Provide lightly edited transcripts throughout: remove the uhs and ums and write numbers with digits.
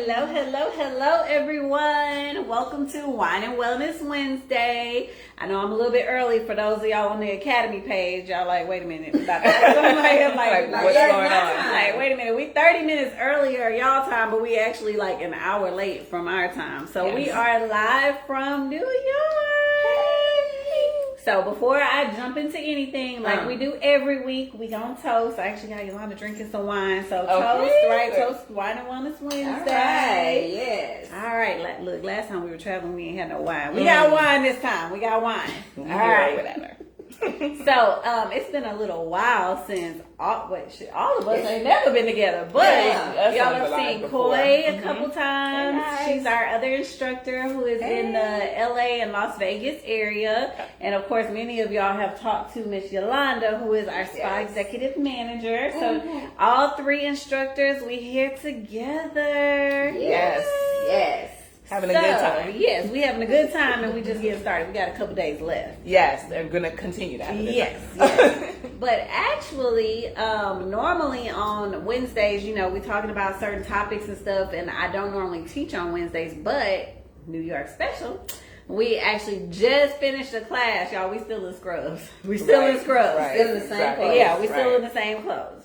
Hello, hello, hello, everyone. Welcome to Wine and Wellness Wednesday. I know I'm a little bit early for those of y'all on the Academy page. Y'all like, wait a minute. I'm like, what's going on? Like, wait a minute. We 30 minutes earlier y'all time, but we actually like an hour late from our time. So we are live from New York. So before I jump into anything, like we do every week, we gonna toast. I actually got Yolanda drinking some wine. So toast, right? Toast Wine and Wellness Wednesday. All right, yes. All right, look, last time we were traveling, we ain't had no wine. We got wine this time. We got wine. All right, whatever. So, it's been a little while since all of us ain't never been together, but y'all have seen Koi a couple times. Hey, she's our other instructor who is in the LA and Las Vegas area. And of course, many of y'all have talked to Miss Yolanda, who is our spa executive manager. So all three instructors, we here together. Yes. Having a good time. Yes, we having a good time, and we just getting started. We got a couple days left. Yes, they're going to continue that. Yes. But actually, normally on Wednesdays, you know, we're talking about certain topics and stuff, and I don't normally teach on Wednesdays, but New York special. We actually just finished a class, y'all. We still in scrubs. We still in scrubs. Right. Still in the same clothes. Yeah, we still in the same clothes.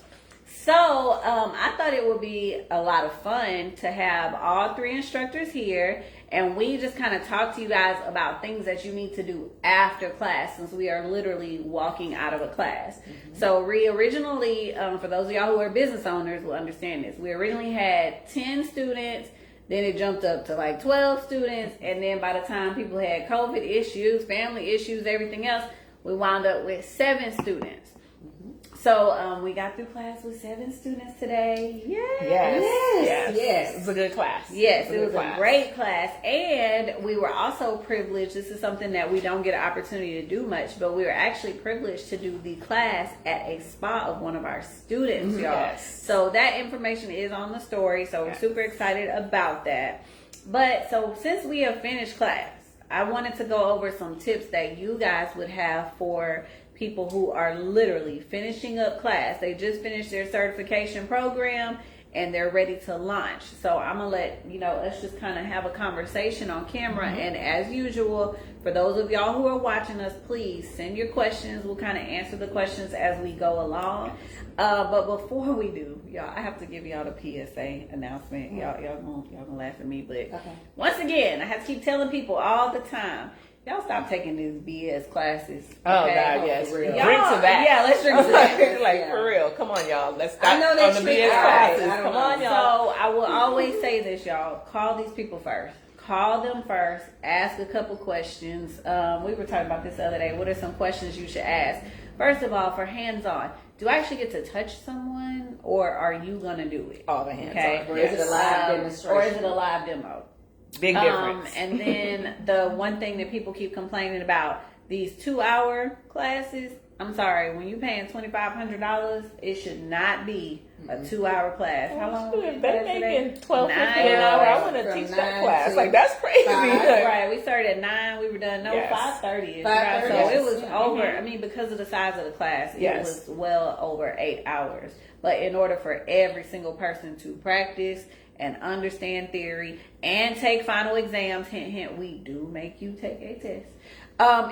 So I thought it would be a lot of fun to have all three instructors here, and we just kind of talk to you guys about things that you need to do after class, since we are literally walking out of a class. So we originally, for those of y'all who are business owners will understand this, we originally had 10 students, then it jumped up to like 12 students, and then by the time people had COVID issues, family issues, everything else, we wound up with 7 students. So we got through class with 7 students today. Yes. It was a good class. Yes, it was a great class. And we were also privileged. This is something that we don't get an opportunity to do much, but we were actually privileged to do the class at a spa of one of our students, y'all. Yes. So that information is on the story. So we're super excited about that. But so since we have finished class, I wanted to go over some tips that you guys would have for people who are literally finishing up class. They just finished their certification program and they're ready to launch. So I'm gonna let us just kind of have a conversation on camera. And as usual, for those of y'all who are watching us, please send your questions. We'll kind of answer the questions as we go along. But before we do, y'all, I have to give y'all the PSA announcement. Y'all gonna laugh at me, but once again, I have to keep telling people all the time. Y'all stop taking these BS classes. Okay? Oh, God, yes. Drink to that. Yeah, let's drink to that. For real. Come on, y'all. Let's stop I know on the BS classes. Come on, y'all. So I will always say this, y'all. Call these people first. Call them first. Ask a couple questions. We were talking about this the other day. What are some questions you should ask? First of all, for hands-on, do I actually get to touch someone, or are you going to do it? All the hands-on. Or is it a live demonstration? Or is it a live demo? Big difference. And then the one thing that people keep complaining about, these 2-hour classes. I'm sorry, when you're paying $2,500, it should not be a 2-hour class. How long? They're making $12.50 an hour. I want to teach that class. Like, that's crazy. Right. We started at 9. We were done. 5:30. Right? So it was over. I mean, because of the size of the class, it was well over 8 hours. But in order for every single person to practice and understand theory and take final exams, hint, hint, we do make you take a test.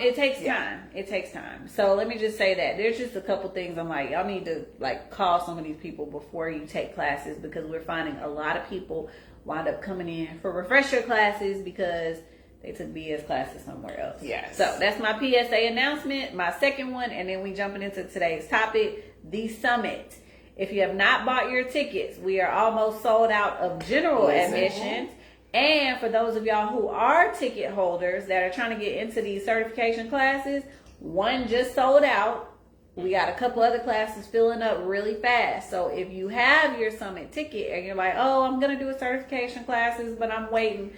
It takes time. It takes time. So let me just say that there's just a couple things I'm like, y'all need to call some of these people before you take classes, because we're finding a lot of people wind up coming in for refresher classes because they took BS classes somewhere else. Yes. So that's my PSA announcement, my second one, and then we jumping into today's topic, the summit. If you have not bought your tickets, we are almost sold out of general admissions. And for those of y'all who are ticket holders that are trying to get into these certification classes, one just sold out. We got a couple other classes filling up really fast. So if you have your summit ticket and you're like, oh, I'm going to do a certification classes, but I'm waiting,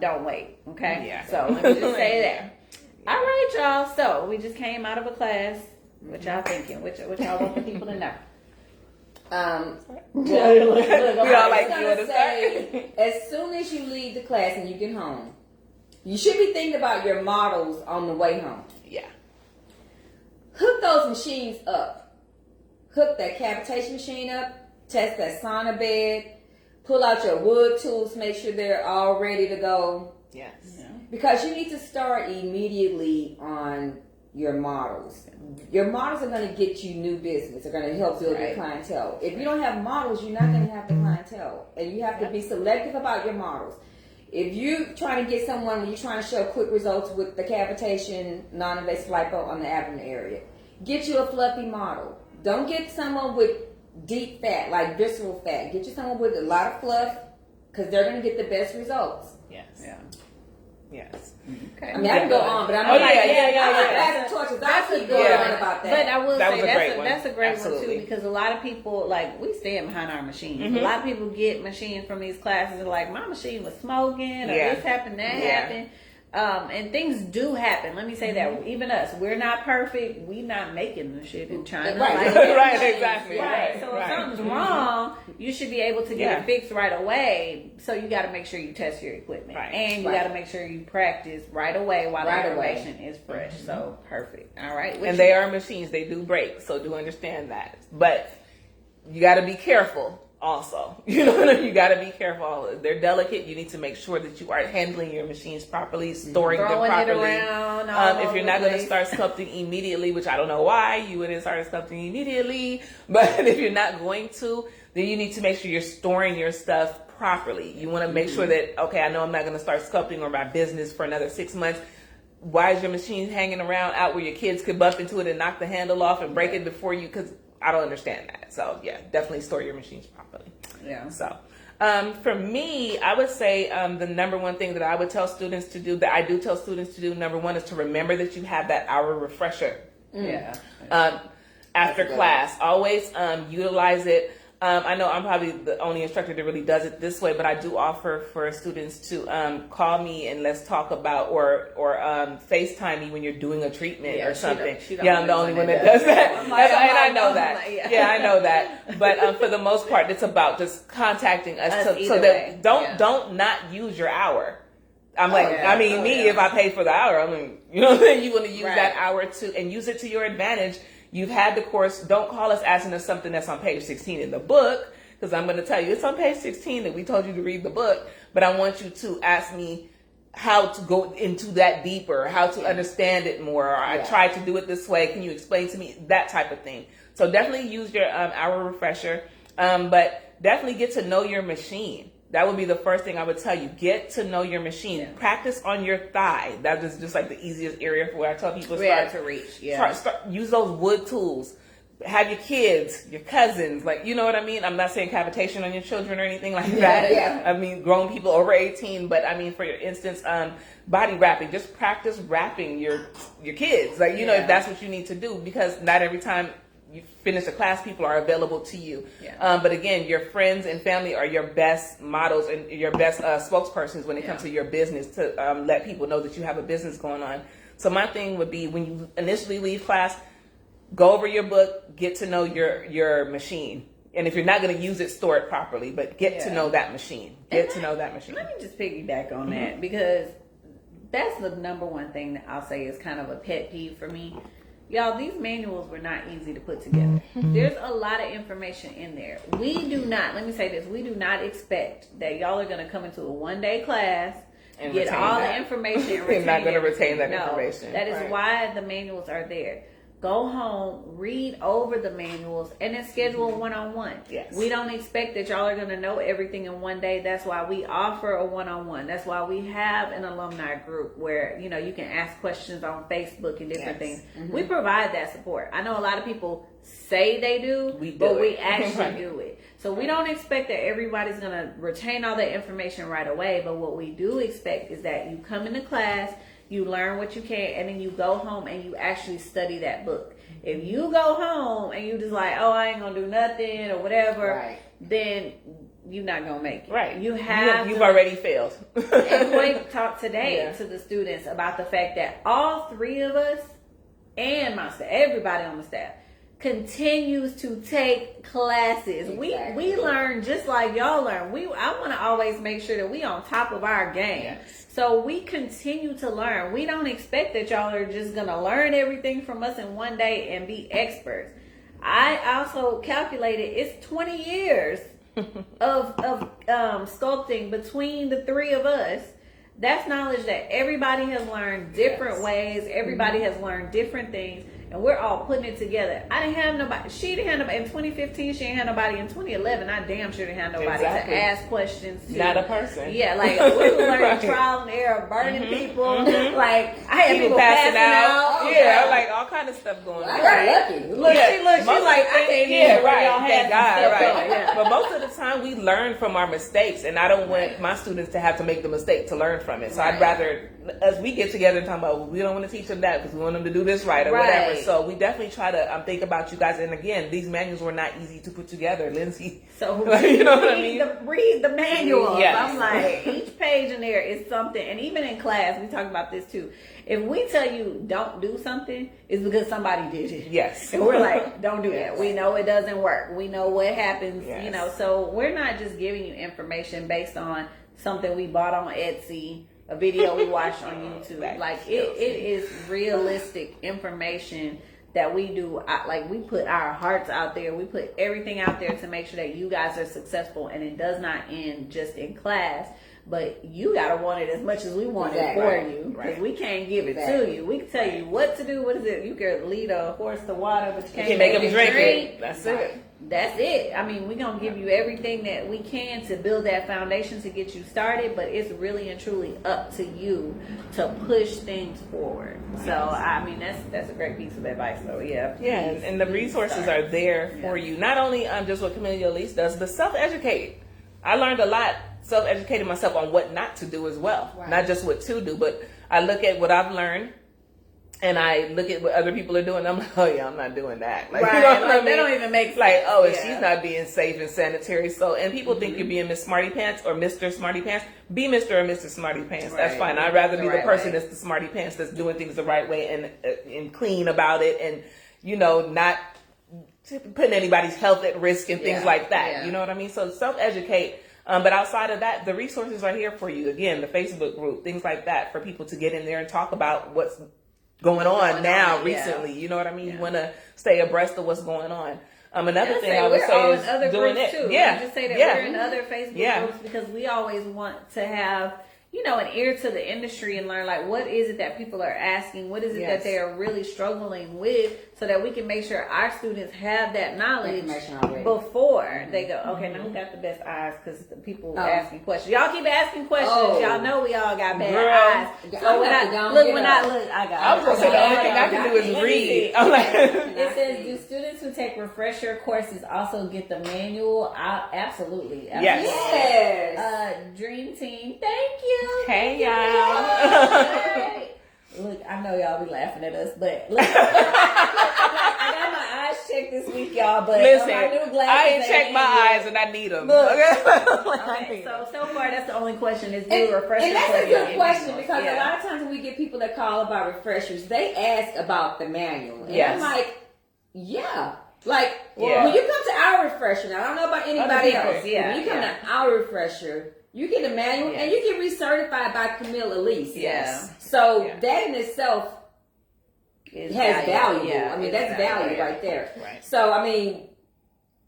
don't wait. Okay? Yeah. So let me just say that. All right, y'all. So we just came out of a class. What y'all thinking? What y'all want the people to know? We all like you to say, as soon as you leave the class and you get home, you should be thinking about your models on the way home. Yeah. Hook those machines up. Hook that cavitation machine up. Test that sauna bed. Pull out your wood tools, make sure they're all ready to go. Yes. Yeah. Because you need to start immediately on your models. Your models are going to get you new business. They're going to help build your clientele. If you don't have models, you're not going to have the clientele. And you have to be selective about your models. If you're trying to get someone, you're trying to show quick results with the cavitation, non-invasive lipo on the abdomen area, get you a fluffy model. Don't get someone with deep fat, like visceral fat. Get you someone with a lot of fluff, because they're going to get the best results. Yes. Yeah. Yes. Okay. I mean, I can go on, but I'm Oh, like, yeah. Pass the torches. I'll keep good going one. on about that. But I will That say was a great one. that's a great Absolutely. one too, because a lot of people, like, we stand behind our machines. Mm-hmm. A lot of people get machines from these classes and like, my machine was smoking, or Yeah. this happened, that Yeah. happened. And things do happen. Let me say that. Even us, we're not perfect. We not making the shit in China. Right. Like, Right, exactly. Right. Right, So right. if something's wrong, you should be able to get Yeah. it fixed right away. So you got to make sure you test your equipment, Right. and you got to make sure you practice right away while Right the away. information is fresh. So perfect. All right. What And you they got? are machines. They do break. So do understand that. But you got to be careful also. You know, you got to be careful. They're delicate. You need to make sure that you are handling your machines properly, storing them Throwing it properly. around all If over you're the not going to place. start sculpting immediately, which I don't know why you wouldn't start sculpting immediately, but if you're not going to, then you need to make sure you're storing your stuff properly. You want to make sure that, okay, I know I'm not going to start sculpting or my business for another 6 months. Why is your machine hanging around out where your kids could bump into it and knock the handle off and break it before you? Because I don't understand that. So yeah, definitely store your machines properly. Yeah. So for me, I would say the number one thing that I would tell students to do, that I do tell students to do, number one is to remember that you have that hour refresher. Yeah. After class. Always utilize it. I know I'm probably the only instructor that really does it this way, but I do offer for students to call me and let's talk about, or FaceTime me when you're doing a treatment or something. I'm the only one that does that. And I know that. Yeah, I know that. But for the most part, it's about just contacting us so that don't not use your hour. I'm like, if I pay for the hour, I mean, you know what I'm saying? You want to use that hour and use it to your advantage. You've had the course. Don't call us asking us something that's on page 16 in the book, because I'm going to tell you it's on page 16 that we told you to read the book. But I want you to ask me how to go into that deeper, how to understand it more. Or I tried to do it this way. Can you explain to me? That type of thing. So definitely use your hour refresher, but definitely get to know your machine. That would be the first thing I would tell you. Get to know your machine. Yeah. Practice on your thigh. That is just like the easiest area for where I tell people start to reach. Yeah. Start, use those wood tools. Have your kids, your cousins, like, you know what I mean? I'm not saying cavitation on your children or anything like that. Yeah. I mean, grown people over 18, but I mean, for your instance, body wrapping. Just practice wrapping your kids. Like, you know, if that's what you need to do, because not every time you finish a class, people are available to you. Yeah. But again, your friends and family are your best models and your best spokespersons when it comes to your business, to let people know that you have a business going on. So my thing would be, when you initially leave class, go over your book, get to know your machine. And if you're not going to use it, store it properly, but get to know that machine. Let me just piggyback on that, because that's the number one thing that I'll say is kind of a pet peeve for me. Y'all, these manuals were not easy to put together. There's a lot of information in there. We do not expect that y'all are going to come into a one-day class and get all the information and You're not going to retain that information. That is why the manuals are there. Go home, read over the manuals, and then schedule a one-on-one. Yes. We don't expect that y'all are going to know everything in one day. That's why we offer a one-on-one. That's why we have an alumni group where, you know, you can ask questions on Facebook and different things. Mm-hmm. We provide that support. I know a lot of people say they do, but we actually do it. So we don't expect that everybody's going to retain all that information right away, but what we do expect is that you come into class, you learn what you can, and then you go home and you actually study that book. If you go home and you just like, oh, I ain't gonna do nothing or whatever, then you're not gonna make it. Right. You've already failed. And Quake talked today to the students about the fact that all three of us and my staff, everybody on the staff, continues to take classes. Exactly. We learn just like y'all learn. I want to always make sure that we on top of our game. Yes. So we continue to learn. We don't expect that y'all are just going to learn everything from us in one day and be experts. I also calculated it's 20 years of sculpting between the three of us. That's knowledge that everybody has learned different ways. Everybody has learned different things, and we're all putting it together. I didn't have nobody. She didn't have nobody in 2015. She didn't have nobody in 2011. I damn sure didn't have nobody to ask questions to. Not a person. Yeah, like we were learning trial and error, burning people. Like I had people passing out. Yeah, like all kind of stuff going on. I got lucky. Look, she like I can't even right. y'all Thank had God, right. going. Yeah. But most of the time we learn from our mistakes, and I don't want my students to have to make the mistake to learn from it. So I'd rather as we get together and talk about, well, we don't want to teach them that because we want them to do this right or whatever. So we definitely try to think about you guys. And again, these manuals were not easy to put together, Lindsay. So you know what I mean? Read the manual. Yes. I'm like, each page in there is something. And even in class, we talk about this too. If we tell you don't do something, it's because somebody did it. Yes. And we're like, don't do that. We know it doesn't work. We know what happens, Yes. So we're not just giving you information based on something we bought on Etsy, a video we watched on YouTube. Like it is realistic information that we do. Like we put our hearts out there. We put everything out there to make sure that you guys are successful, and it does not end just in class. But you gotta want it as much as we want it for you, because we can't give it to you. We can tell you what to do. What is it? You can lead a horse to water, but you can't make them drink it. That's it. That's it. I mean, we're going to give you everything that we can to build that foundation to get you started, but it's really and truly up to you to push things forward. So, I mean, that's a great piece of advice, though. Yeah. Yeah, and the resources are there for you. Not only just what Camellia Alise does, but self-educate. I learned a lot self-educating myself on what not to do as well. Right. Not just what to do, but I look at what I've learned. And I look at what other people are doing. I'm like, oh yeah, I'm not doing that. Like, right. You know what I mean? They don't even make sense. Like, oh, and she's not being safe and sanitary. So, and people think you're being Miss Smarty Pants or Mr. Smarty Pants. Be Mr. or Mr. Smarty Pants. That's fine. I'd rather be the person that's the Smarty Pants that's doing things the right way and clean about it, and not putting anybody's health at risk and things like that. Yeah. You know what I mean? So self-educate. But outside of that, the resources are here for you. Again, the Facebook group, things like that, for people to get in there and talk about what's going on now, recently. You know what I mean? You want to stay abreast of what's going on. Another thing I would say is doing it. Too. Yeah. Just say that we're in other Facebook groups, because we always want to have, an ear to the industry and learn, like, what is it that people are asking? What is it that they are really struggling with, so that we can make sure our students have that knowledge before they go, okay, now who got the best eyes? Because people asking questions. Y'all keep asking questions. Y'all know we all got bad eyes. So when I was going to say, the only thing I can do is read. I'm like, it says, do students who take refresher courses also get the manual? Absolutely. Yes. Dream Team, thank you. Hey, y'all. Look, I know y'all be laughing at us, but look, I got my eyes checked this week, y'all. But listen, my new glasses, I ain't checked my eyes, and I need them. Okay, so far that's the only question is do refreshers. And that's a good question, because a lot of times when we get people that call about refreshers, they ask about the manual, and I'm like, like when you come to our refresher, now I don't know about anybody else. When you come to our refresher, you get a manual and you get recertified by Camellia Alise. So that in itself has value. I mean, that's value right there. Right. So, I mean,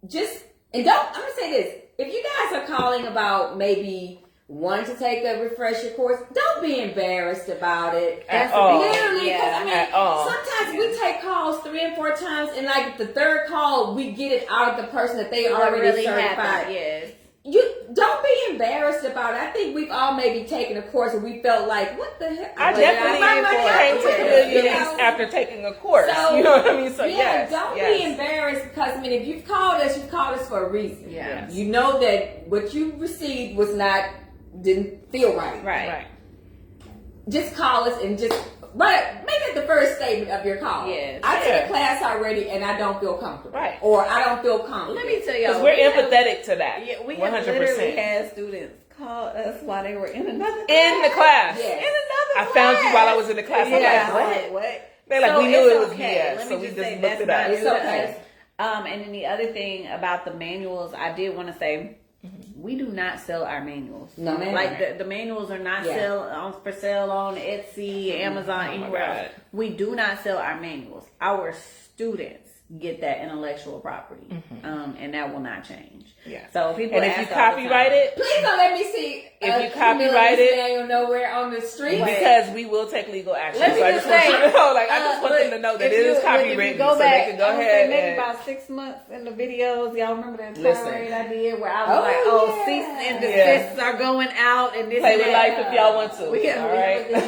I'm going to say this. If you guys are calling about maybe wanting to take a refresher course, don't be embarrassed about it. Literally, because sometimes we take calls 3 and 4 times, and like the third call, we get it out of the person that they already certified. You don't be embarrassed about it. I think we've all maybe taken a course and we felt like, what the heck? I definitely came to Camellia Alise after taking a course. So, you know what I mean? So don't be embarrassed, because I mean, if you've called us for a reason. You know that what you received didn't feel right. Right. Just call us and just make it the first statement of your call. I took a class already and I don't feel comfortable. Right. Or I don't feel confident. Let me tell y'all, because we're empathetic to that. Yeah, we 100%. Have literally had students call us while they were in another class. In the class. Yes. In another class. I found you while I was in the class. I'm like, what? They're like, we knew it was so we just looked it up. It's okay. And then the other thing about the manuals, I did want to say, we do not sell our manuals. No, man. Like the manuals are not for sale on Etsy, Amazon, anywhere else. We do not sell our manuals. Our students get that intellectual property, and that will not change. Yeah. So people, and if you copyright it, please don't let me see. If you copyright it, manual nowhere on the street, because we will take legal action. Let me so I just just say, want you to know, like, I just want them to know that it is copywritten, so they can go ahead. Maybe about 6 months in the videos, y'all remember that tirade I did where I was cease and desists are going out, and this play with life if y'all want to. We have, all right. We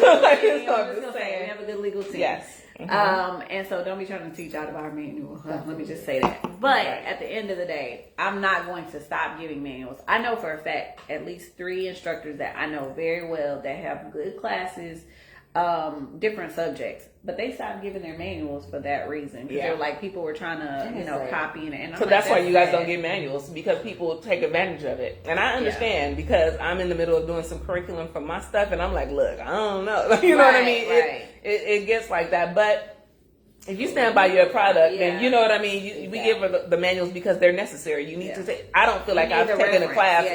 have a good legal team. Yes. And so don't be trying to teach out of our manual. Let me just say that. But at the end of the day, I'm not going to stop giving manuals. I know for a fact at least 3 instructors that I know very well that have good classes, different subjects, but they stopped giving their manuals for that reason. Because they're like, people were trying to, copy and I'm so that's why you guys don't get manuals, because people take advantage of it. And I understand because I'm in the middle of doing some curriculum for my stuff, and I'm like, look, I don't know. You know what I mean? It gets like that. But if you stand by your product, then you know what I mean. We give her the manuals because they're necessary. You need to say. I don't feel like I've taken a class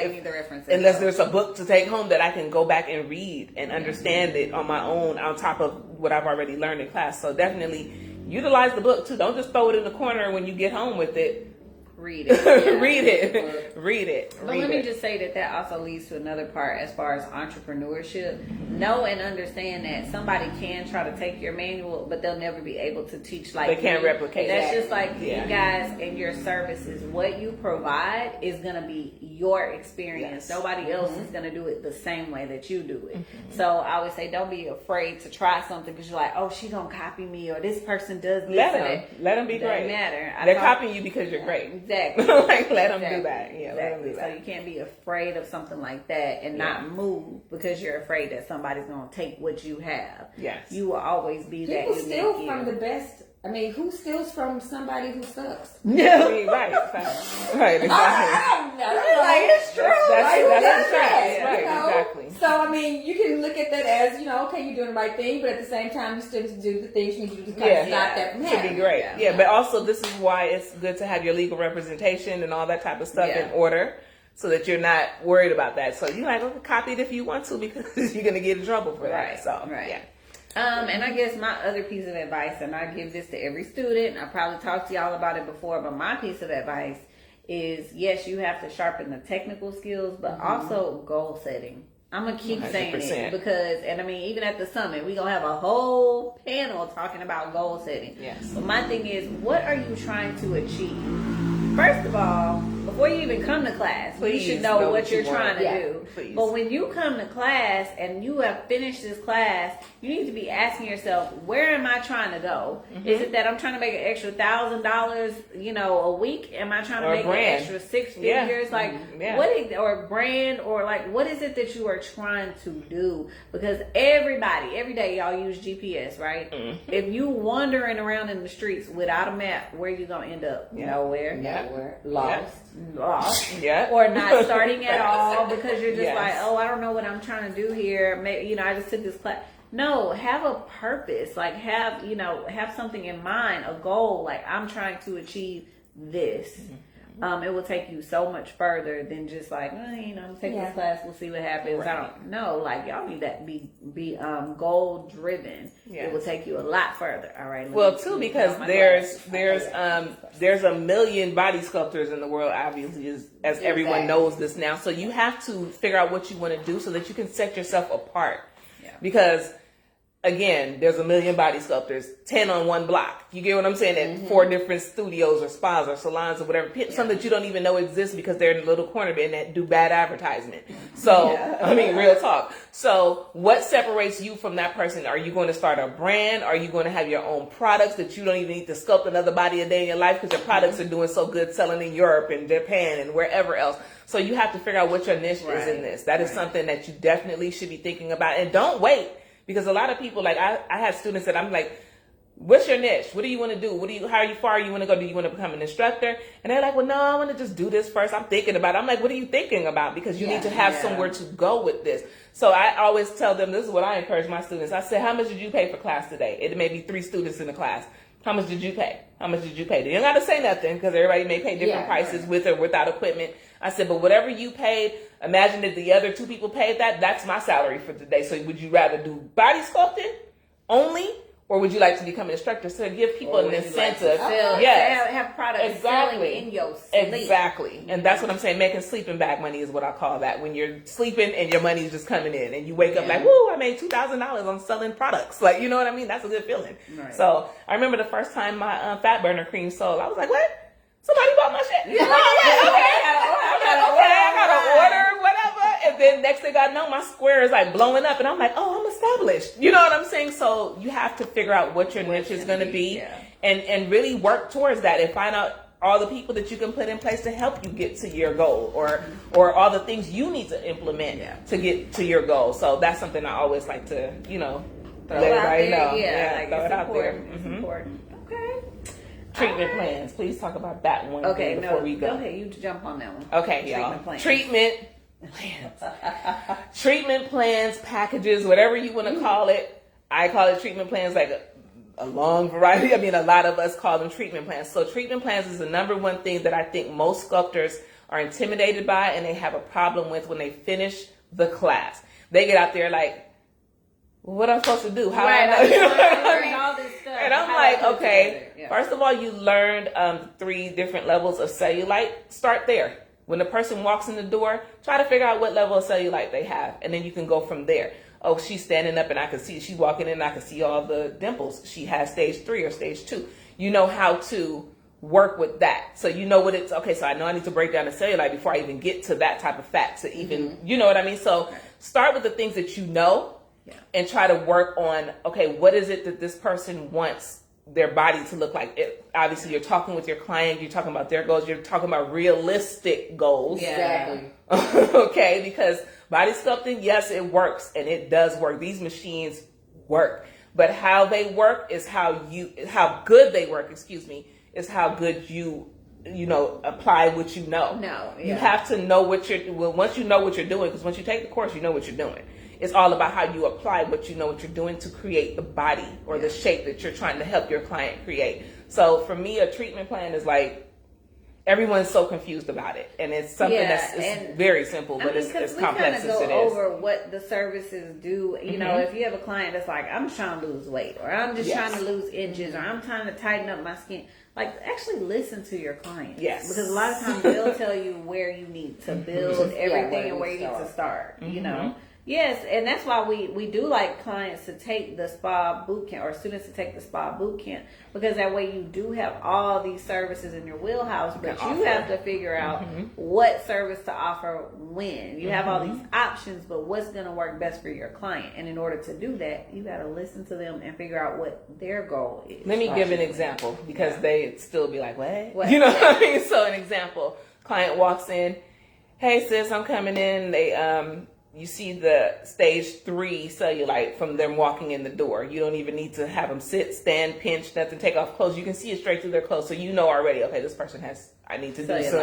unless there's a book to take home that I can go back and read and understand it on my own, on top of what I've already learned in class. So definitely utilize the book too. Don't just throw it in the corner when you get home with it. Read it. Read it. But let me just say that also leads to another part as far as entrepreneurship. Know and understand that somebody can try to take your manual, but they'll never be able to teach like they can't replicate. That's just like you guys and your services. What you provide is going to be your experience. Nobody else is going to do it the same way that you do it. So I always say, don't be afraid to try something because you're like, oh, she gonna copy me, or this person does this. Let them be great. Matter. They're copying you because you're great. Exactly. Like, let them do that. Yeah, let them do that. So you can't be afraid of something like that and not move because you're afraid that somebody's going to take what you have. Yes. You will always be that People unique. steal from the best. I mean, who steals from somebody who sucks? Yeah. Right. Exactly. Like, it's true. That's the fact. Right. Exactly. So, I mean, you can look at that as, okay, you're doing the right thing, but at the same time, you still do the things you need to do to kind of stop that from happening. To be great. Yeah, but also this is why it's good to have your legal representation and all that type of stuff in order, so that you're not worried about that. So you like, copy it if you want to, because you're going to get in trouble for that. So, yeah. And I guess my other piece of advice, and I give this to every student, I probably talked to y'all about it before, but my piece of advice is, yes, you have to sharpen the technical skills, but also goal setting. I'm going to keep 100%. Saying it because, and I mean, even at the summit, we're going to have a whole panel talking about goal setting. Yes. But my thing is, what are you trying to achieve? First of all, before you even come to class, you should know what you're trying to do. Please. But when you come to class and you have finished this class, you need to be asking yourself, where am I trying to go? Is it that I'm trying to make an extra $1,000, a week? Am I trying to make an extra 6 figures? Like, or brand, or like, what is it that you are trying to do? Because every day y'all use GPS, right? If you wandering around in the streets without a map, where you gonna end up? Nowhere. Lost. Or not starting at all because you're just like, oh, I don't know what I'm trying to do here. Maybe, I just took this class. No, have a purpose. Like, have something in mind, a goal. Like, I'm trying to achieve this. It will take you so much further than just like, take this class, we'll see what happens. Right. I don't know. Like, y'all need that be goal driven. Yes. It will take you a lot further. All right. Well, too, because there's a million body sculptors in the world, obviously, as everyone knows this now. So you have to figure out what you want to do so that you can set yourself apart. Yeah. Because, again, there's a million body sculptors, 10 on one block. You get what I'm saying? At 4 different studios or spas or salons or whatever. Some that you don't even know exist because they're in a little corner and that do bad advertisement. So, I mean, real talk. So what separates you from that person? Are you going to start a brand? Are you going to have your own products that you don't even need to sculpt another body a day in your life because your products are doing so good selling in Europe and Japan and wherever else? So you have to figure out what your niche is in this. That is something that you definitely should be thinking about. And don't wait. Because a lot of people, like, I have students that I'm like, what's your niche? What do you want to do? How far you want to go? Do you want to become an instructor? And they're like, well, no, I want to just do this first. I'm thinking about it. I'm like, what are you thinking about? Because you need to have somewhere to go with this. So I always tell them, this is what I encourage my students. I say, how much did you pay for class today? It may be 3 students in the class. How much did you pay? How much did you pay? You don't got to say nothing because everybody may pay different prices with or without equipment. I said, but whatever you paid, imagine that the other 2 people paid that. That's my salary for today. So would you rather do body sculpting only, or would you like to become an instructor? So give people an incentive. Have products selling in your sleep. Exactly. And that's what I'm saying. Making sleeping bag money is what I call that. When you're sleeping and your money's just coming in and you wake up like, woo, I made $2,000 on selling products. Like, you know what I mean? That's a good feeling. Right. So I remember the first time my fat burner cream sold, I was like, what? Somebody bought my shit. Yeah. I got an order, whatever. And then next thing I know, my square is like blowing up, and I'm like, oh, I'm established. You know what I'm saying? So you have to figure out what your niche is going to be, and really work towards that, and find out all the people that you can put in place to help you get to your goal, or all the things you need to implement to get to your goal. So that's something I always like to, let everybody know. Yeah, throw it out there. It's important. Okay. Treatment plans. Please talk about that one before we go. Go ahead, you jump on that one. Okay, y'all. Treatment plans. Treatment plans, packages, whatever you want to call it. I call it treatment plans, like a long variety. I mean, a lot of us call them treatment plans. So treatment plans is the number one thing that I think most sculptors are intimidated by, and they have a problem with when they finish the class. They get out there like, what am I supposed to do? How right, I know? learn all this stuff. And I'm like, okay, first of all, you learned 3 different levels of cellulite. Start there. When the person walks in the door, try to figure out what level of cellulite they have, and then you can go from there. Oh, she's standing up, and I can see she's walking in, and I can see all the dimples. She has stage 3 or stage 2. You know how to work with that. So you know what it's, okay, so I know I need to break down the cellulite before I even get to that type of fat to even, you know what I mean? So start with the things that you know. And try to work on, okay, what is it that this person wants their body to look like? Obviously, you're talking with your client, you're talking about their goals, you're talking about realistic goals. Exactly. Okay, because body sculpting, yes, it works, and it does work. These machines work. But how they work is how good they work, is how good you apply what you know. You have to know once you know what you're doing, because once you take the course, you know what you're doing. It's all about how you apply what you know what you're doing to create the body or the shape that you're trying to help your client create. So for me, a treatment plan is like, everyone's so confused about it, and it's something that's very simple, but it's complex as it is. We kind of go over what the services do. You know, if you have a client that's like, I'm just trying to lose weight, or I'm just trying to lose inches, or I'm trying to tighten up my skin. Like, actually listen to your client. Yes. Because a lot of times they'll tell you where you need to build everything and where you need to start, you know. Yes, and that's why we do like clients to take the spa boot camp, or students to take the spa boot camp, because that way you do have all these services in your wheelhouse, but you have to figure out what service to offer when. You have all these options, but what's going to work best for your client? And in order to do that, you got to listen to them and figure out what their goal is. Let me give an example, because they'd still be like, what? You know what I mean? So an example, client walks in, hey sis, I'm coming in. They you see the stage 3 cellulite from them walking in the door. You don't even need to have them sit, stand, pinch, nothing, take off clothes. You can see it straight through their clothes. So you know already, okay, this person I need to do some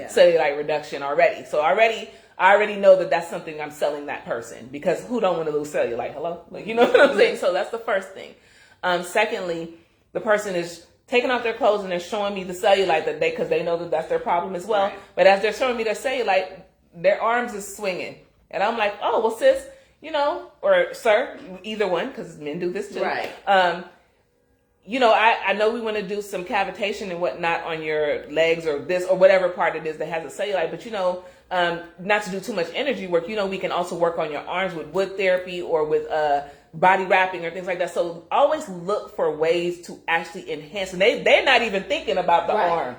cellulite reduction already. So I already know that that's something I'm selling that person, because who don't want to lose cellulite? Hello? Like, you know what I'm saying? So that's the first thing. Secondly, the person is taking off their clothes and they're showing me the cellulite because they know that that's their problem as well. Right. But as they're showing me their cellulite, their arms is swinging. And I'm like, oh, well, sis, or sir, either one, because men do this too. Right. I know we want to do some cavitation and whatnot on your legs or this or whatever part it is that has a cellulite, but not to do too much energy work. We can also work on your arms with wood therapy or with body wrapping or things like that. So always look for ways to actually enhance. And they're not even thinking about the arm.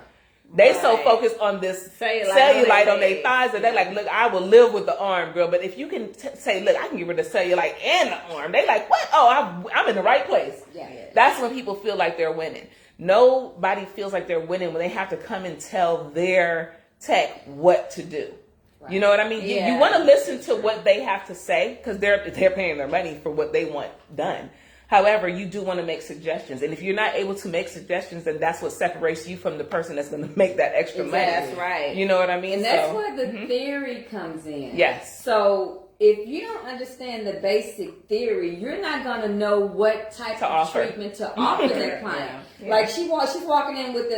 They so focused on this cellulite on their thighs that they're like, look, I will live with the arm, girl. But if you can say, look, I can get rid of cellulite and the arm, they like, what? Oh, I'm in the right place. Yeah. That's when people feel like they're winning. Nobody feels like they're winning when they have to come and tell their tech what to do. Right. You know what I mean? You want to listen to what they have to say, because they're paying their money for what they want done. However, you do want to make suggestions. And if you're not able to make suggestions, then that's what separates you from the person that's going to make that extra money. That's right. You know what I mean? And that's where the theory comes in. Yes. So if you don't understand the basic theory, you're not going to know what type of treatment to offer that client. Like she's walking in with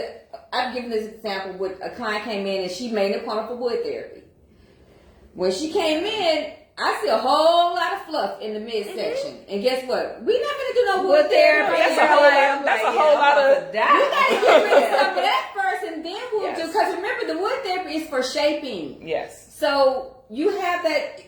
I've given this example with a client came in and she made an appointment for wood therapy. When she came in, I see a whole lot of fluff in the midsection. And guess what? We're not gonna do no wood therapy. That's a whole lot of. You gotta get rid of some of that first, and then we'll do. Because remember, the wood therapy is for shaping. Yes. So you have that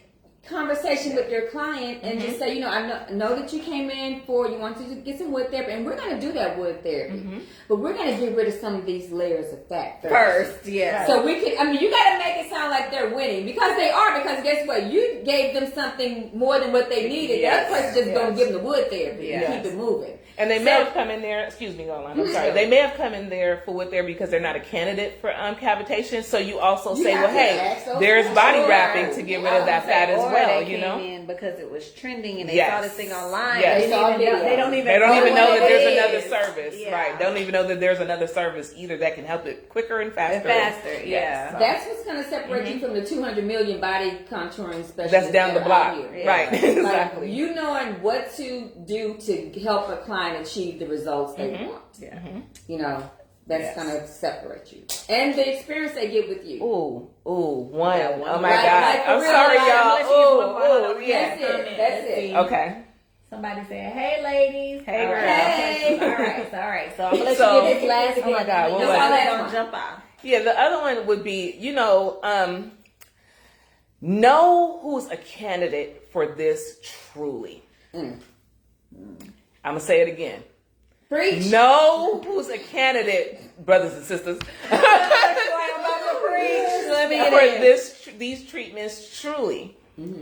conversation with your client and just say, I know that you came in you wanted to get some wood therapy, and we're going to do that wood therapy, but we're going to get rid of some of these layers of fat first. Yeah. So we can, you got to make it sound like they're winning, because they are, because guess what? You gave them something more than what they needed. That person's just going to give them the wood therapy and keep it moving. And they may have come in there, excuse me, Yolanda, I'm sorry. They may have come in there for wood therapy because they're not a candidate for cavitation. So you also say, well, hey, there's body wrapping to get rid of that fat as well, they came in because it was trending and they saw this thing online. Yes. They don't even know that there's another service. Yeah. Right. They don't even know that there's another service either that can help it quicker and faster. Yeah. So. That's what's going to separate you from the 200 million body contouring specialists. That's down the block. Yeah. Right. Exactly. You knowing what to do to help a client achieve the results they want. Yeah. That's gonna separate you, and the experience they get with you. One. Oh my God! I'm sorry, y'all. That's it. Okay. Somebody saying, "Hey, ladies." Hey, girl. Hey. All right. So I'm gonna let you get this last. Oh my God! What was it? Jump off. Yeah, the other one would be, know who's a candidate for this truly. I'm gonna say it again. Preach. Know who's a candidate, brothers and sisters, for these treatments truly.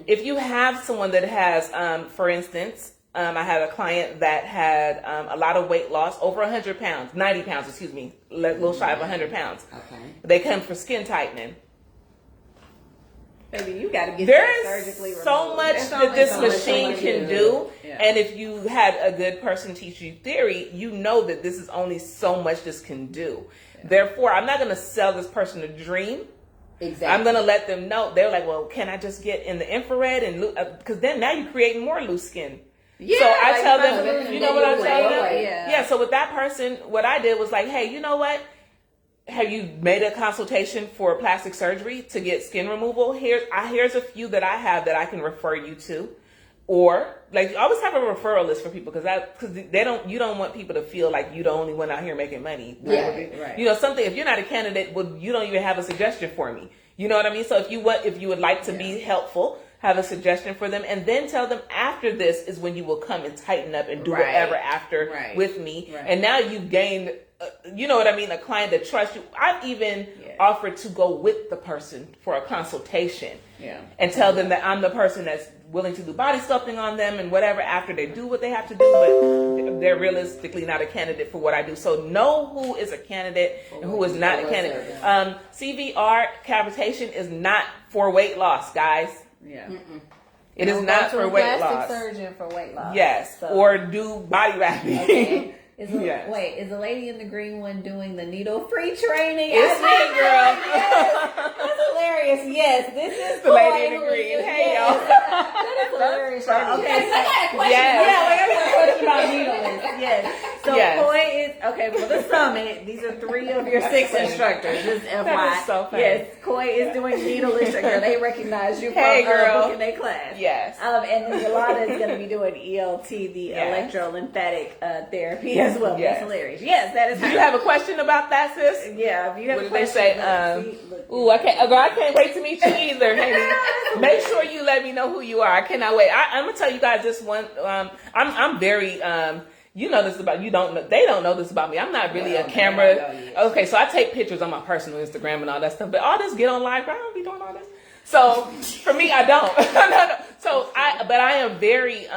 If you have someone that has, for instance, I had a client that had a lot of weight loss, over 100 pounds, 90 pounds, excuse me, a little shy of 100 pounds. Okay. They come for skin tightening. Baby, you got to get surgically removed. So much that this machine can do. Yeah. And if you had a good person teach you theory, you know that this is only so much this can do. Yeah. Therefore, I'm not going to sell this person a dream. Exactly. I'm going to let them know. They're like, well, can I just get in the infrared? And because then now you're creating more loose skin. Yeah, so I tell them, you know what I tell them? Yeah, so with that person, what I did was like, hey, you know what? Have you made a consultation for plastic surgery to get skin removal? Here's a few that I have that I can refer you to, or like always have a referral list for people because you don't want people to feel like you're the only one out here making money. Right. Something if you're not a candidate, well, you don't even have a suggestion for me. You know what I mean? So if you would like to be helpful, have a suggestion for them, and then tell them after this is when you will come and tighten up and do whatever after with me. Right. And now you've gained, you know what I mean, a client that trusts you. I've even offered to go with the person for a consultation and tell them that I'm the person that's willing to do body sculpting on them and whatever after they do what they have to do, but they're realistically not a candidate for what I do. So know who is a candidate and who is not a candidate. CVR cavitation is not for weight loss, guys. Yeah. It is not for weight loss. Plastic surgeon for weight loss. Yes, so. Or do body wrapping. Okay. Wait, is the lady in the green one doing the needle-free training? It's me, girl. Yes. That's hilarious. Yes, this is the lady in the green. Hey, y'all. That is hilarious. Okay, so I got a question. I got a question about needleless. Yes. So Koi is for the summit. These are 3 of your 6 instructors. Just FYI. That is so funny. Yes, Koi is doing needleless. Girl, they recognize you from booking their class. Yes. And then Yolanda is going to be doing ELT, the electrolymphatic therapy as well. Yes. That's hilarious. Yes, that is. Do you have a question about that, sis? Yeah. If you have what a did question, they say? I can't wait to meet you either. Hey, make sure you let me know who you are. I cannot wait. I'm gonna tell you guys this one. I'm very. You know this about you. They don't know this about me. I'm not really a camera. Okay, so I take pictures on my personal Instagram and all that stuff. But all this get on live, I don't be doing all this. So for me, I don't. No. So but I am very.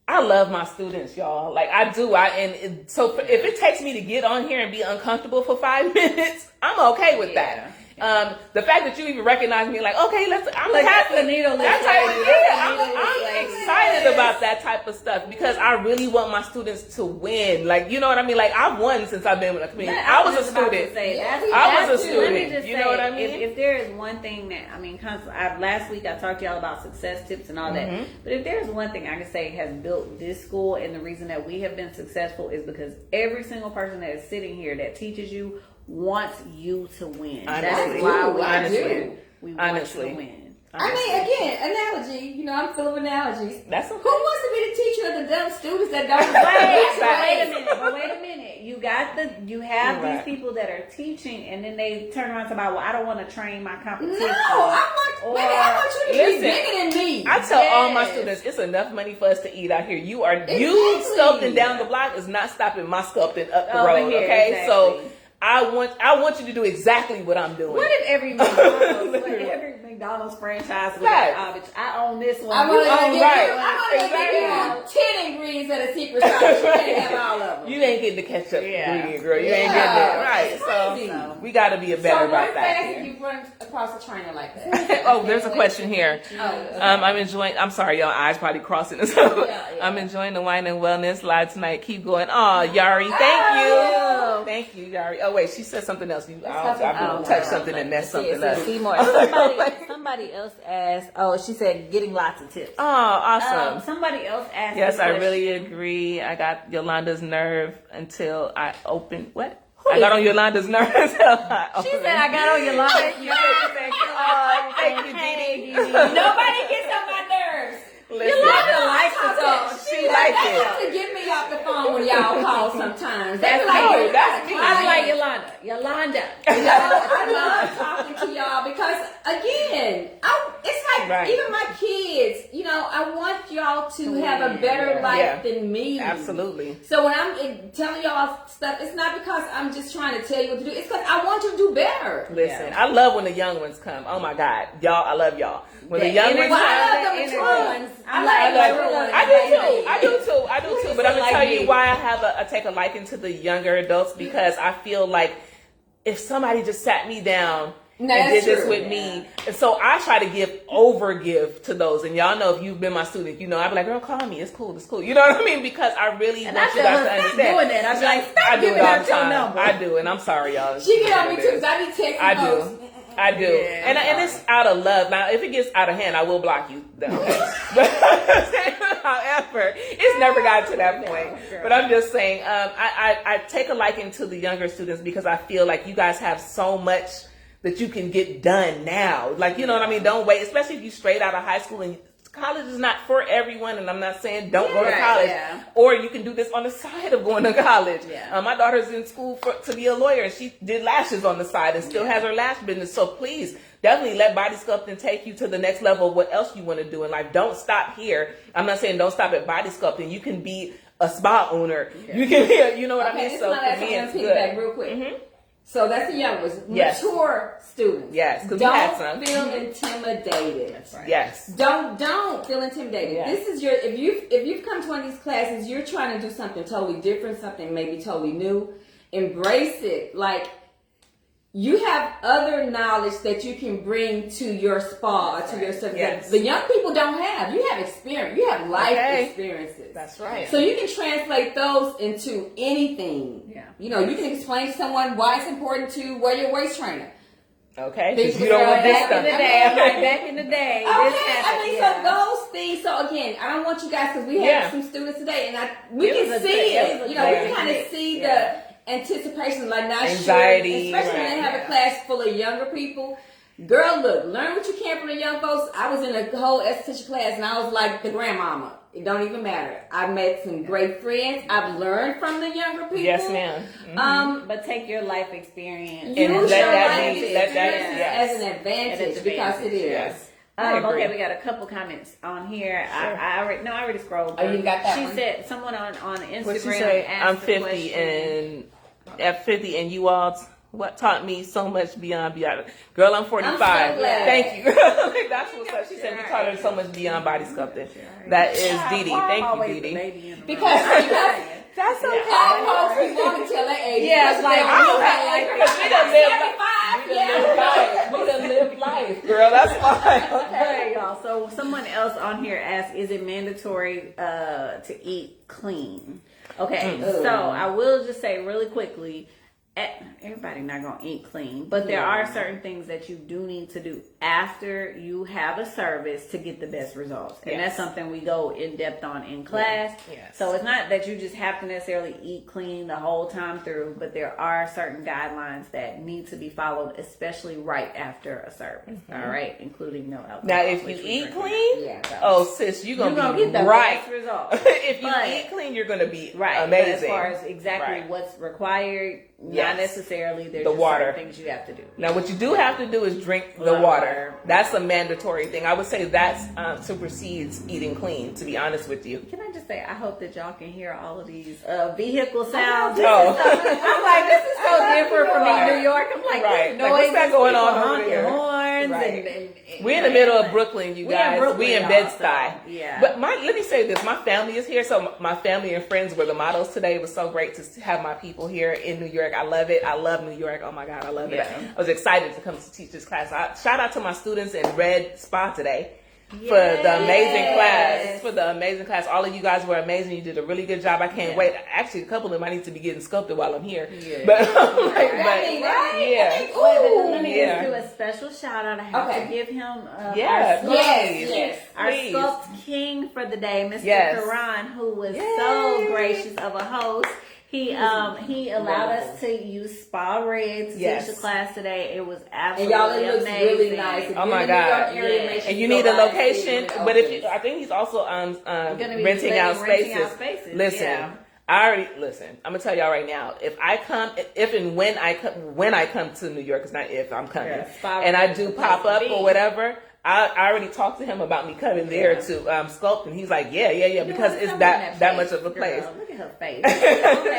I love my students, y'all. Like I do. So if it takes me to get on here and be uncomfortable for 5 minutes, I'm okay with that. The fact that you even recognize me, like, okay, I'm like, happy. That's the needle. I'm excited about that type of stuff because I really want my students to win. Like, you know what I mean? Like, I've won since I've been with a community. I was a student. I was a student. You know what I mean? If there is one thing that, last week I talked to y'all about success tips and all that. But if there's one thing I can say has built this school and the reason that we have been successful is because every single person that is sitting here that teaches you wants you to win. Honestly. That is why we do. We want you to win. I mean, again, analogy. You know, I'm full of analogies. That's okay. Who wants to be the teacher of the dumb students that don't? Wait a minute. You have these people that are teaching, and then they turn around and say, "Well, I don't want to train my competition." No, I want you to be bigger than me. I tell all my students, it's enough money for us to eat out here. You sculpting down the block is not stopping my sculpting up the road. Here, okay, exactly. so I want you to do exactly what I'm doing. What if every McDonald's franchise was like, I own this one. I'm gonna Right. give you 10 ingredients of the secret sauce. You can't have all of them. You ain't getting the ketchup ingredient, girl. You ain't getting it. Right. So we got to be better about that. So you run across a trainer like that. Oh, there's a question here. I'm sorry, y'all eyes probably crossing this. I'm enjoying the wine and wellness live tonight. Keep going. Oh, Yari, thank you. Thank you, Yari. Oh, wait, she said something else. I touched something and messed something up. Somebody else asked, she said getting lots of tips. Oh, awesome. Somebody else asked. Yes, I really agree. I got Yolanda's nerve until I opened. What? I got on Yolanda's nerve until I opened. She said I got on Yolanda's nerve. Thank you, Dee. Nobody gets on my nerves. Listen, Yolanda likes to talk. She likes They it. have to get me off the phone when y'all call sometimes. That's They be like, me. That's me. I like Yolanda. I love talking to y'all because again, it's like even my kids. You know, I want y'all to have a better life than me. Absolutely. So when I'm telling y'all stuff, it's not because I'm just trying to tell you what to do. It's because I want you to do better. Listen, I love when the young ones come. Oh my God, y'all, I love y'all. When the young ones come, I love the mature ones. I do too. But I'm gonna tell you why I take a liking to the younger adults, because I feel like if somebody just sat me down and did this with me, and so I try to overgive to those. And y'all know, if you've been my student, you know I be like, girl, call me. It's cool. You know what I mean? Because I really want you guys to understand. Doing that. I be like, stop giving out your number. I do, and I'm sorry, y'all. She get on me too because I be texting folks. I do. And it's out of love. Now, if it gets out of hand, I will block you. However, it's never gotten to that point. But I'm just saying, I take a liking to the younger students because I feel like you guys have so much that you can get done now. Like, you know what I mean? Don't wait, especially if you straight out of high school and college is not for everyone, and I'm not saying don't go to college, or you can do this on the side of going to college. My daughter's in school to be a lawyer, and she did lashes on the side and still has her lash business. So please, definitely let body sculpting take you to the next level of what else you want to do in life. Don't stop here. I'm not saying don't stop at body sculpting. You can be a spa owner. You can, you know what I mean? So for me, it's good. Back real quick. Mm-hmm. So that's the young ones. Yes. Mature students. Yes, because don't we had some. feel intimidated. That's right. Yes. Don't feel intimidated. Yes. This is if you've come to one of these classes, you're trying to do something totally different, something maybe totally new. Embrace it. Like, you have other knowledge that you can bring to your spa or to your service that the young people don't have. You have experience. You have life experiences. That's right. So you can translate those into anything. Yeah. You know, you can explain to someone why it's important to wear your waist trainer. Okay. Because you don't want this stuff. Back in the day. So those things. So again, I don't want you guys, because we have some students today, and we can see it. You know, we can kind of see the anticipation, like not anxiety, sure, especially when they have a class full of younger people. Girl, look, learn what you can from the young folks. I was in a whole esthetician class, and I was like the grandmama. It don't even matter. I've met some great friends. I've learned from the younger people. Yes, ma'am. Mm-hmm. But take your life experience and let that as an advantage, because it is. Yes. Okay, we got a couple comments on here. Sure. I already scrolled. Oh, you got that She one? said, someone on Instagram What'd she say? asked I'm the 50 question, and at 50, and you all what taught me so much beyond. Girl, I'm 45. I'm so glad. Thank you. That's what's up. She said we taught her so much beyond body sculpting. That is Dee Dee. Thank you, Dee Dee. Because that's okay. All folks we want to tell their age. Yeah, it's like, we done lived life. Girl, that's fine. Okay, y'all. So someone else on here asked, is it mandatory to eat clean? Okay, so I will just say really quickly, everybody not gonna eat clean, but there are certain things that you do need to do after you have a service to get the best results, and that's something we go in depth on in class. Yes. So it's not that you just have to necessarily eat clean the whole time through, but there are certain guidelines that need to be followed, especially right after a service. All right, including no alcohol. Now, if you eat clean, sis, you're gonna gonna be get the right. best results. If you eat clean, you're gonna be amazing. But as far as exactly what's required, not necessarily. There's the just water certain things you have to do. Now, what you do have to do is drink the water. That's a mandatory thing. I would say that supersedes eating clean, to be honest with you. Can I just say, I hope that y'all can hear all of these vehicle sounds. Oh. I'm like, this is so different from New York. I'm like, this noise, what's that going on over honking there? horns. And we're in the middle of Brooklyn, you guys. We in Bed-Stuy. Yeah. But let me say this. My family is here, so my family and friends were the models today. It was so great to have my people here in New York. I love it. I love New York. Oh my God, I love it. I was excited to come to teach this class. Shout out to my students in Red Spa today for the amazing class. For the amazing class. All of you guys were amazing. You did a really good job. I can't wait. Actually, a couple of them I need to be getting sculpted while I'm here. But Let me just do a special shout out. I have to give him our sculpt king for the day, Mr. Karan, who was so gracious of a host. He allowed us to use Spa Red to teach the class today. It was absolutely amazing. And y'all, it looks really nice. Oh my God! And you need a location, but I think he's also renting out spaces. Listen. I'm gonna tell y'all right now. If and when I come to New York, it's not if I'm coming, and I do pop up or whatever. I already talked to him about me coming there to sculpt, and he's like, yeah, because it's that much of a place. Girl, look at her face.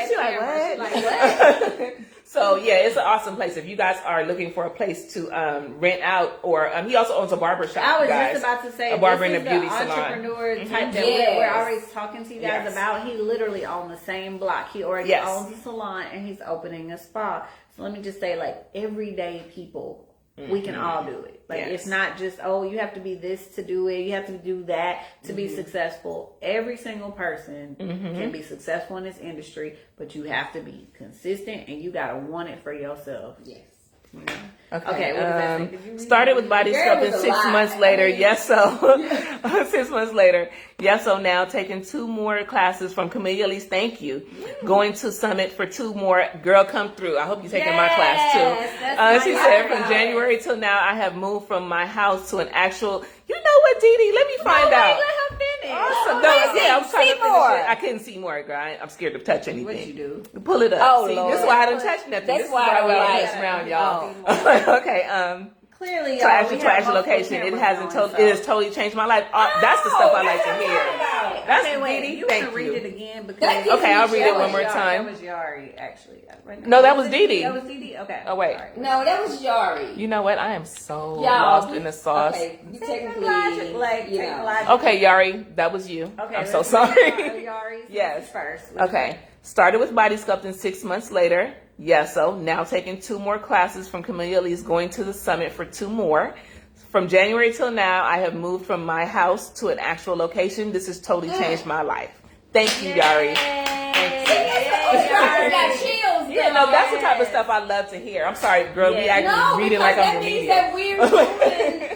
She's like, what? So yeah, it's an awesome place. If you guys are looking for a place to rent out, or he also owns a barber shop. I was just about to say, a barber this and a is beauty the salon. Entrepreneur type that we're always talking to you guys about. He literally owns the same block. He already owns a salon, and he's opening a spa. So let me just say, like, everyday people. We can all do it. Like, it's not just, you have to be this to do it. You have to do that to be successful. Every single person can be successful in this industry, but you have to be consistent and you got to want it for yourself. Yes. Okay, what does that say? Started with body sculpting 6 months later. Yes, so 6 months later. Yes, so now taking 2 more classes from Camellia Alise. Thank you. Going to Summit for 2 more. Girl, come through. I hope you're taking my class too. She said from January till now, I have moved from my house to an actual. You know what, Dee Dee? Let me find out. Let her finish. Awesome. I'm trying to finish it. I couldn't see more, girl. I'm scared to touch anything. What you do? Pull it up. Oh, see, Lord. this is why I don't touch nothing. That's why I don't touch around, y'all. Okay. Clearly, to actual location. It has totally changed my life. That's the stuff I like to hear. That's wait. Dee Dee. You Thank want to you. read it again? Because Okay, I'll read it one more That time. was Yari, actually. No, that was Dee Dee. That was Dee Dee? Okay. Oh, wait. Sorry. No, that was Yari. You know what? I am so lost in the sauce. Okay, you technically, Okay, Yari, that was you. Okay, I'm so sorry. Yari, Yes. first. Okay. Started with body sculpting 6 months later. Yes, so now taking 2 more classes from Camellia Alise, going to the Summit for 2 more. From January till now, I have moved from my house to an actual location. This has totally changed my life. Thank you, Yari. Yeah, no, that's the type of stuff I love to hear. I'm sorry, girl. We actually reading like I'm the media. That we're doing,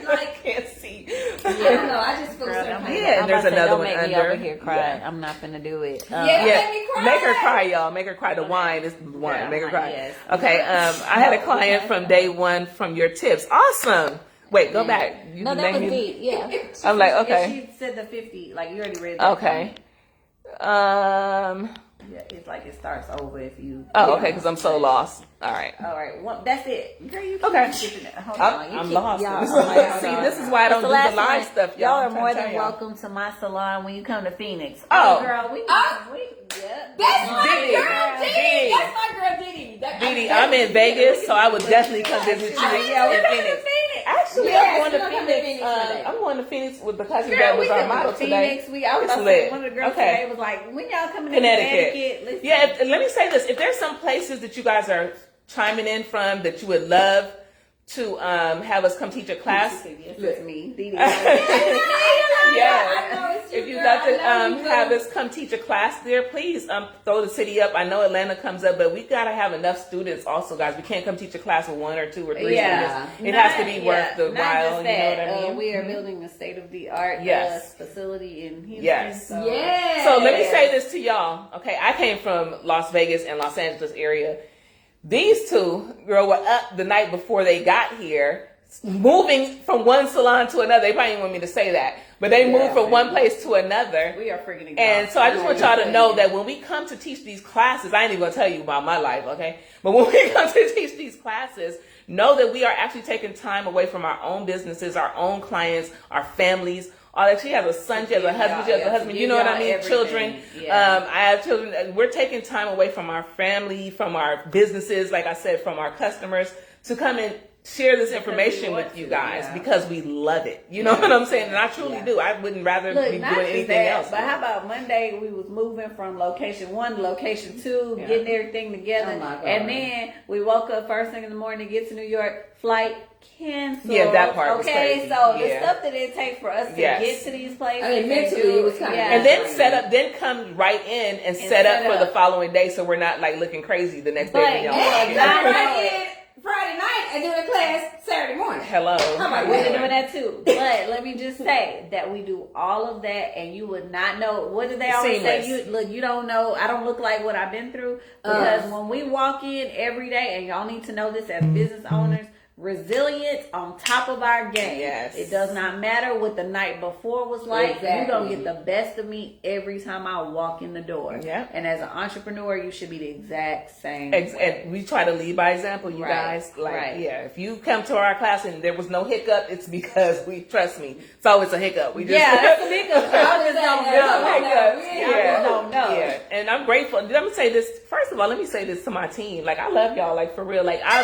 I can't see. I don't know. I just feel so kind of. And there's another one Don't make me under. over here cry. I'm not finna do it. Make me cry. Make her cry, y'all. Make her cry. The wine is the wine. Yeah, Make her cry. yes. Okay. I had a client from day one from your tips. Awesome. Wait, go back. You No, that was deep. Yeah. I'm like, okay. She said the 50. Like, you already read that. Okay. Yeah, it's like it starts over if you. Oh, okay, because I'm so lost. All right. Well, that's it. Girl, you keep Okay. skipping it. Hold on. I'm lost. Y'all, See, this is why I don't do the live stuff, y'all. Y'all are I'm more trying to than tell y'all. welcome to my salon when you come to Phoenix. Oh. Girl, we That's my Dee girl, Dee. Dee. That's my girl, Dee. Dee Dee, I'm in Vegas, so I would definitely come visit you in Phoenix. Actually, I'm going to Phoenix. I'm going to Phoenix with the class that was our model today. I was It's about to lit. say, one of the girls Okay. today was like, when y'all coming to Connecticut. Listen. Yeah, let me say this. If there's some places that you guys are chiming in from that you would love to have us come teach a class. Yes, it's me. Dee Dee. Yes. If you'd like to have us come teach a class there, please throw the city up. I know Atlanta comes up, but we gotta have enough students also, guys. We can't come teach a class with 1 or 2 or 3 students. It has to be worth the while. You know what I mean? We are building a state-of-the-art facility in Houston. Yes. So. So let me say this to y'all. Okay, I came from Las Vegas and Los Angeles area. These two girl were up the night before they got here, moving from one salon to another. They probably didn't want me to say that, but they moved from one place to another. We are freaking exhausted. And so I just want y'all to know that when we come to teach these classes, I ain't even gonna tell you about my life, okay? But when we come to teach these classes, know that we are actually taking time away from our own businesses, our own clients, our families. All that. She has a son, she has a husband, she has a husband. You know what I mean? Everything. Children. I have children. We're taking time away from our family, from our businesses, like I said, from our customers, to come and share this information with you guys because we love it. You know what I'm saying? And I truly do. I wouldn't rather be doing anything else. But how about Monday? We was moving from location 1 to location 2, getting everything together, and then we woke up first thing in the morning to get to New York. Flight canceled. Yeah, that part was crazy. crazy. So the stuff that it takes for us to get to these places. I mean, mentally it was kind of. And then come right in and set up for the following day, so we're not like looking crazy the next day. Friday night and doing a class Saturday morning. Hello. We're doing that too. But let me just say that we do all of that and you would not know. What do they always say? You don't know. I don't look like what I've been through. Because when we walk in every day, and y'all need to know this as business owners, resilience on top of our game. Yes. It does not matter what the night before was like. Exactly. You're going to get the best of me every time I walk in the door. Yeah. And as an entrepreneur, you should be the exact same way. And we try to lead by example, you guys. If you come to our class and there was no hiccup, it's because trust me, it's always a hiccup. We just that's a hiccup. I just don't know. Yeah. And I'm grateful. Let me say this. First of all, let me say this to my team. Like, I love y'all, like, for real. Like, our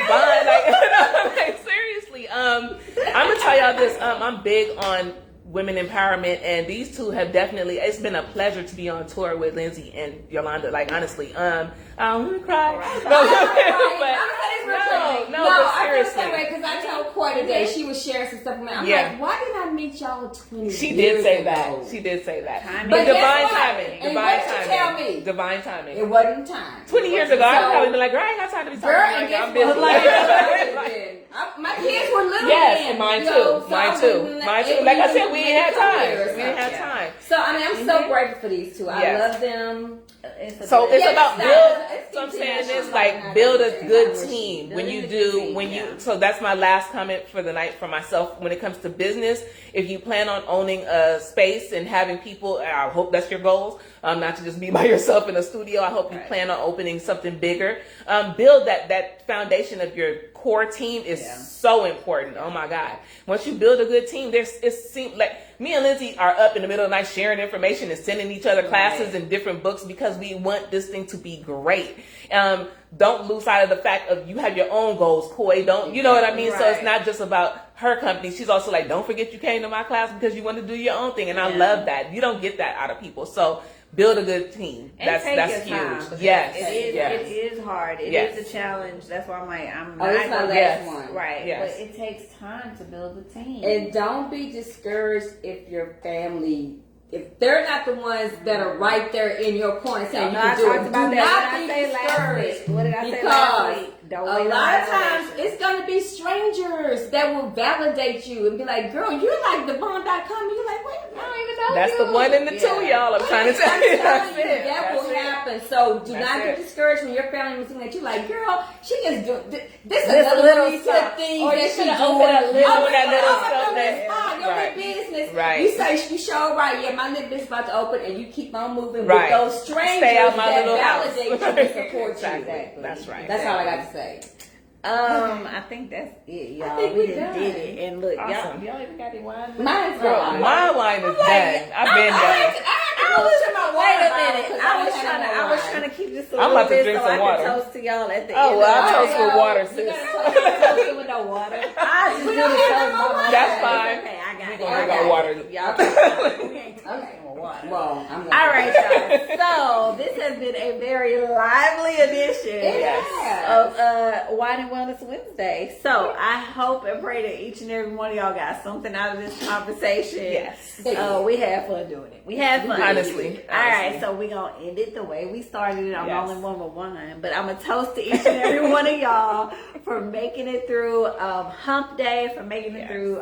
bond, like, seriously. I'm gonna tell y'all this. I'm big on women empowerment, and these two have definitely. It's been a pleasure to be on tour with Lindsay and Yolanda. Like, honestly, I'm gonna cry. But seriously, because I told Coy today she was sharing some stuff with me. I'm like, why did I meet y'all 20 years ago? She did say that. But divine timing. Tell me? Divine timing. It wasn't time. 20 years ago, I'd probably been like, girl, I ain't got time to be talking. I'm busy. My kids were little. Yes, mine too. Like I said, we ain't had time. So I mean, I'm so grateful for these two. I love them. It's about build. So I'm saying this, like, build a good team. So that's my last comment for the night for myself. When it comes to business, if you plan on owning a space and having people, I hope that's your goals. Not to just be by yourself in a studio. I hope you plan on opening something bigger. Build that foundation of your core team is so important. Oh my God. Once you build a good team, it seems like me and Lindsay are up in the middle of the night sharing information and sending each other classes and different books because we want this thing to be great. Don't lose sight of the fact of you have your own goals, Coy. You know what I mean? So it's not just about her company. She's also like, don't forget you came to my class because you want to do your own thing. And I love that. You don't get that out of people. So build a good team. That's huge. Yes. It is hard. It is a challenge. That's why I'm not. This is my last one. Right. Yes. But it takes time to build a team. And don't be discouraged if your family, if they're not the ones that are right there in your corner saying you can do it. Do not be discouraged. What did I say last week? A lot of times it's going to be strangers that will validate you and be like, girl, you're like the Bond.com. And you're like, wait, I don't even know That's you. the one and the two, y'all. I'm trying to tell you. That will happen. So do not get discouraged when your family is looking at you like, girl, she just do this is a little thing that she doing. That little stuff your business. Right. You say you show right, my little business about to open, and you keep on moving with those strangers Stay out my that little validate house. you and support Exactly. you. That's right. That's all I got to say. I think that's it, y'all. I think we did it. And look, awesome. y'all even got any wine? Mine's gone. My wine is done. I've been done. Wait a minute. I was trying to keep this a little bit so I can toast to y'all at the end. Oh, well, I'll toast with water, sis. You gotta toast with no water. I just do the toast by myself. That's fine. Okay, I got it. We're gonna drink our water. Y'all we ain't tasting no water. water. Well, I'm All right, y'all. So this has been a very lively edition of Wine and Wellness Wednesday. So I hope and pray that each and every one of y'all got something out of this conversation. Yes. We had fun doing it. We had fun. Honestly. All right, so we're going to end it the way we started it. I'm Yes. only one with wine, but I'm going to toast to each and every one of y'all for making it through hump day, for making it through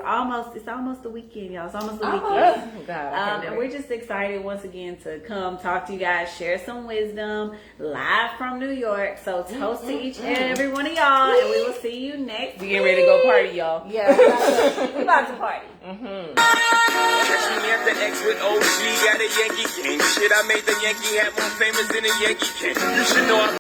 it's almost the weekend, y'all. It's almost the weekend. Oh, God. I can't And wait. we're just excited once again to come talk to you guys, share some wisdom live from New York. So toast to each and every one of y'all, and we will see you next We getting ready to go party, y'all. Yeah, we about to party. Catch me at the X with OG at a Yankee game. Shit, I made the Yankee hat more famous than a Yankee can. You should know I'm